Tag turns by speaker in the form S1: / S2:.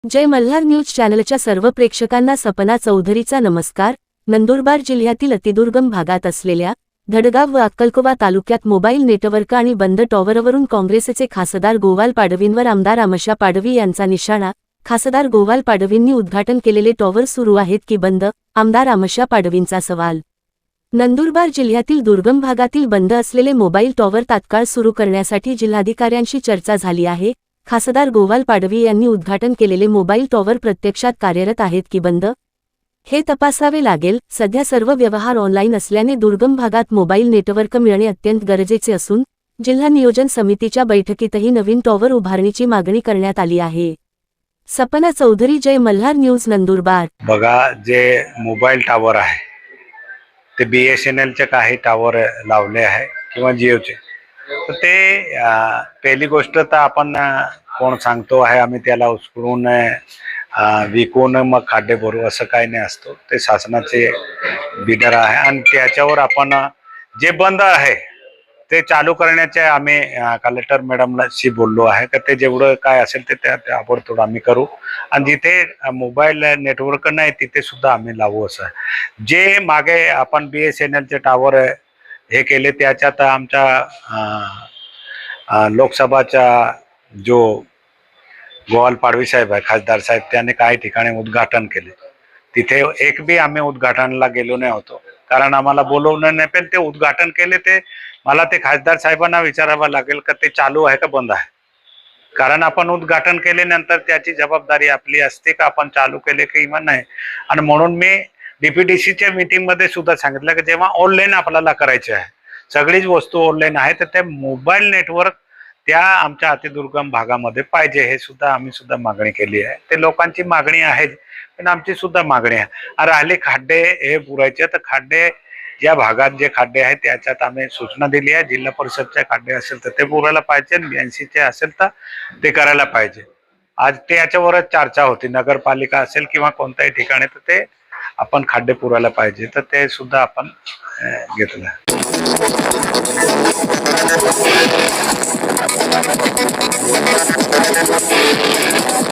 S1: जय Malhar news चॅनलच्या सर्व प्रेक्षकांना सपना चौधरीचा नमस्कार। नंदुरबार जिल्ह्यातील अतिदुर्गम भागात असलेल्या धडगाव व अक्कलकोवा तालुक्यात मोबाईल नेटवर्क आणि बंद टॉवरवरून काँग्रेसचे खासदार गोवाल पाडवींवर आमदार आमशा पाडवी यांचा निशाणा। खासदार गोवाल पाडवींनी उद्घाटन केलेले टॉवर सुरू आहेत की बंद? आमदार आमशा पाडवींचा सवाल। नंदुरबार जिल्ह्यातील दुर्गम भागातील बंद असलेले मोबाईल टॉवर तात्काळ सुरू करण्यासाठी जिल्हाधिकाऱ्यांशी चर्चा झाली आहे। खासदार गोवाल पाडवी यांनी उद्घाटन केलेले मोबाईल टॉवर प्रत्यक्षात कार्यरत आहेत की बंद हे तपासावे लागेल। सध्या सर्व व्यवहार ऑनलाईन असल्याने दुर्गम भागात मोबाईल नेटवर्क मिळणे अत्यंत गरजेचे असून जिल्हा नियोजन समितीच्या बैठकीतही नवीन टॉवर उभारणीची मागणी करण्यात आली आहे। सपना चौधरी, जय मल्हार न्यूज, नंदुरबार।
S2: बघा, जे मोबाईल टॉवर आहे ते BSNLचे काही टॉवर लावले आहे किंवा जिओचे, तर ते पहिली गोष्ट तर आपण कोण सांगतो आहे आम्ही त्याला उचलून विकून मग खड्डे भरू असं काही नाही असतो। ते शासनाचे बिडर आहे आणि त्याच्यावर आपण जे बंद आहे ते चालू करण्याचे आम्ही कलेक्टर मॅडमशी बोललो आहे की ते जेवढं काय असेल ते ताबडतोब आम्ही करू आणि जिथे मोबाईल नेटवर्क नाही तिथे सुद्धा आम्ही लावू असं। जे मागे आपण BSNLचे टॉवर हे केले त्याच्यात आमच्या लोकसभाचा जो गोवाल पाडवी साहेब आहे खासदार साहेब, त्याने काही ठिकाणी उद्घाटन केले। तिथे एक बी आम्ही उद्घाटनाला गेलो नाही होतो कारण आम्हाला बोलवलं नाही, पण ते उद्घाटन केले ते मला ते खासदार साहेबांना विचारावं लागेल का ते चालू आहे का बंद आहे, कारण आपण उद्घाटन केल्यानंतर त्याची जबाबदारी आपली असते का आपण चालू केले किंवा नाही। आणि म्हणून मी DPDCच्या मीटिंग मध्ये सुद्धा सांगितलं की जेव्हा ऑनलाईन आपल्याला करायचे आहे, सगळीच वस्तू ऑनलाईन आहे, तर ते मोबाईल नेटवर्क त्या आमच्या अतिदुर्गम भागामध्ये पाहिजे हे सुद्धा आम्ही सुद्धा मागणी केली आहे। ते लोकांची मागणी आहे पण आमची सुद्धा मागणी आहे। राहिले खड्डे हे पुरायचे, तर खड्डे ज्या भागात जे खड्डे आहेत त्याच्यात आम्ही सूचना दिली आहे। जिल्हा परिषदचे खड्डे असेल तर ते पुरायला पाहिजे, BNCचे असेल तर ते करायला पाहिजे। आज त्याच्यावरच चर्चा होती, नगरपालिका असेल किंवा कोणत्याही ठिकाणी तर ते आपण खड्डे पुरायला पाहिजे, तर ते सुद्धा आपण घेतलं।